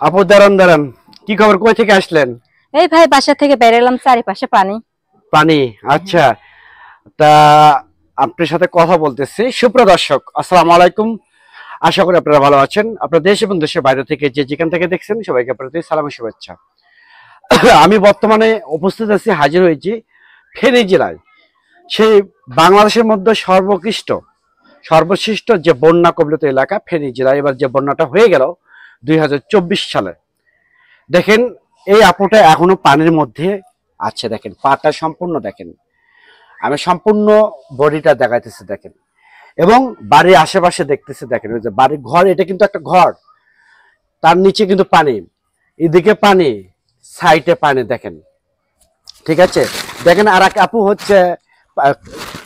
আপু দাঁড়ান দাঁড়ান, কি খবর, কই থেকে আসলেন? এই ভাই বাসা থেকে বেরোলাম, চারিপাশে পানি। পানি? আচ্ছা। তা আপনার সাথে কথা বলতেছি। সুপ্রিয় দর্শক, আসসালামু আলাইকুম। আশা করি আপনারা ভালো আছেন। আপনার দেশ এবং দেশের বাইরে থেকে যে যেখান থেকে দেখছেন সবাইকে প্রতি সালাম ও শুভেচ্ছা। আমি বর্তমানে উপস্থিত আছি, হাজির হয়েছি ফেনী জেলায়। সেই বাংলাদেশের মধ্যে সর্বশ্রেষ্ঠ যে বন্যা কবলিত এলাকা ফেনী জেলায় এবার যে বন্যাটা হয়ে গেল 2024 সালে, দেখেন এই আপুটা এখনো পানির মধ্যে আছে। দেখেন পাটা সম্পূর্ণ, দেখেন আমি সম্পূর্ণ বডিটা দেখাইতেছি, দেখেন। এবং বাড়ির আশেপাশে দেখতেছি, দেখেন ওই যে বাড়ির ঘর, এটা কিন্তু একটা ঘর, তার নিচে কিন্তু পানি, এদিকে পানি, সাইডে পানি, দেখেন। ঠিক আছে, দেখেন আর এক আপু হচ্ছে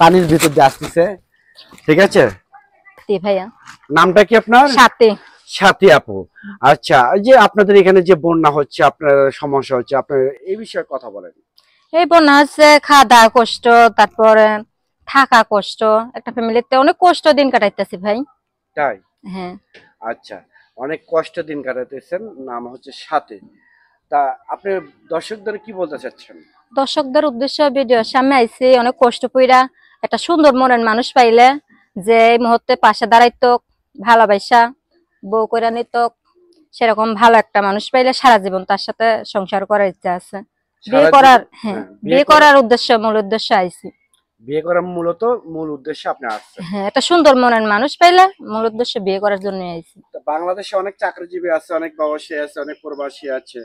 পানির ভিতর দিয়ে আসতেছে। ঠিক আছে, ভাইয়া নামটা কি আপনার? সাথে। সাথী আপু। আচ্ছা, এই যে আপনাদের এখানে যে বন্যা হচ্ছে, আপনার সমস্যা হচ্ছে, আপনার এই বিষয়ে কথা বলেন। এই বন্যা হচ্ছে, খাওয়া দাওয়া কষ্ট, তারপরে থাকা কষ্ট, একটা ফ্যামিলিতে অনেক কষ্ট দিন কাটাইতেছি ভাই। তাই? হ্যাঁ। আচ্ছা, অনেক কষ্ট দিন কাটাতেছেন, নাম হচ্ছে সাথে। তা আপনি দর্শকদের কি বলতে চাচ্ছেন? দর্শকদের উদ্দেশ্য ভিডিওর সামনে আইছি, অনেক কষ্ট পইরা একটা সুন্দর মনের মানুষ পাইলে, যে এই মুহূর্তে পাশে দাঁড়াইতো, ভালোবাসা বউ কইরা নিত, সেরকম ভালো একটা মানুষ পাইলে সারা জীবন তার সাথে সংসার করার ইচ্ছা আছে। বিয়ে সারা করার, জীবন? হ্যাঁ, হ্যাঁ, বিয়ে করার উদ্দেশ্য, মূল উদ্দেশ্য আইছি। বিয়ে করার মূল উদ্দেশ্যে আপনি আসছেন। হ্যাঁ, একটা সুন্দর মনের মানুষ পাইলে মূল উদ্দেশ্য বিয়ে করার জন্য আইছি। তা বাংলাদেশে অনেক চাকরিজীবী আছে, অনেক প্রবাসী আছে, অনেক প্রবাসী আছে।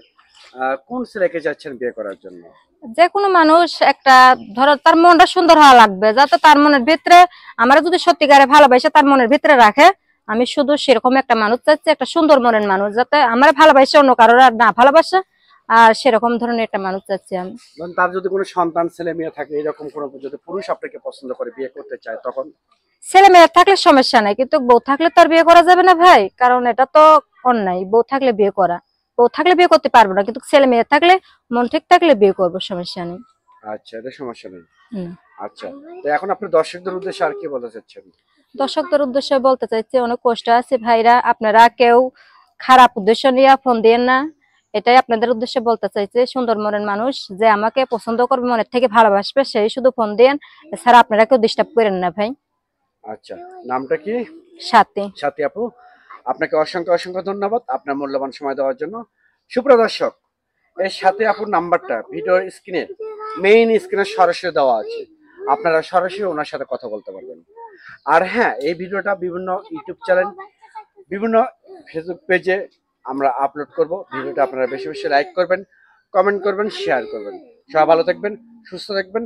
কোন ছেলেকে চাচ্ছেন বিয়ে করার জন্য? যে কোনো মানুষ একটা, ধরো তার মনটা সুন্দর হওয়া লাগবে, যাতে তার মনের ভিতরে, আমরা যদি সত্যিকারে ভালোবাসে তার মনের ভিতরে রাখে। আমি শুধু সেরকম একটা মানুষ চাচ্ছি, একটা সুন্দর মনের মানুষ, যাতে আমার ভালোবাসে অন্য কারোর আর না ভালোবাসে, আর সেরকম ধরনের একটা মানুষ চাচ্ছি আমি। ধরুন তার যদি কোনো সন্তান ছেলে মেয়ে থাকে, এরকম কোনো যদি পুরুষ আপনাকে পছন্দ করে বিয়ে করতে চায়, তখন? ছেলে মেয়ে থাকলে সমস্যা নাই, কিন্তু বউ থাকলে তো আর বিয়ে করা যাবে না ভাই, কারণ এটা তো অন্যায়। বউ থাকলে বিয়ে করা, বউ থাকলে বিয়ে করতে পারবো না, কিন্তু ছেলে মেয়ে থাকলে, মন ঠিক থাকলে বিয়ে করবো, সমস্যা নেই। আচ্ছা, এটা সমস্যা নেই। হুম। আচ্ছা, তো এখন আপনি দর্শকদের উদ্দেশ্যে আর কি বলতে চাচ্ছেন? দর্শকদের উদ্দেশ্যে বলতে চাইছি, অনেক কষ্ট আছে ভাইরা, আপনারা কেউ খারাপ উদ্দেশ্য নিয়ে ফোন দিয়েন না। এটাই আপনাদের উদ্দেশ্যে বলতে চাইছি। সুন্দর মনের মানুষ যে আমাকে পছন্দ করবে, মনের থেকে ভালোবাসবে, সেই শুধু ফোন দিয়েন। এছাড়া আপনারা কেউ ডিস্টার্ব করেন না ভাই। আচ্ছা, নামটা কি? সাথে। সাথী আপু, আপনাকে অসংখ্য অসংখ্য ধন্যবাদ আপনার মূল্যবান সময় দেওয়ার জন্য। সুপ্রিয় দর্শক, এর সাথে আপুর নাম্বারটা ভিডিওর স্ক্রিনে, মেইন স্ক্রিনে সরাসরি দেওয়া আছে, আপনারা সরাসরি ওনার সাথে কথা বলতে পারবেন। আর হ্যাঁ, এই ভিডিওটা বিভিন্ন ইউটিউব চ্যানেল, বিভিন্ন ফেসবুক পেজে আমরা আপলোড করব। ভিডিওটা আপনারা বেশি বেশি লাইক করবেন, কমেন্ট করবেন, শেয়ার করবেন। সবাই ভালো থাকবেন, সুস্থ থাকবেন।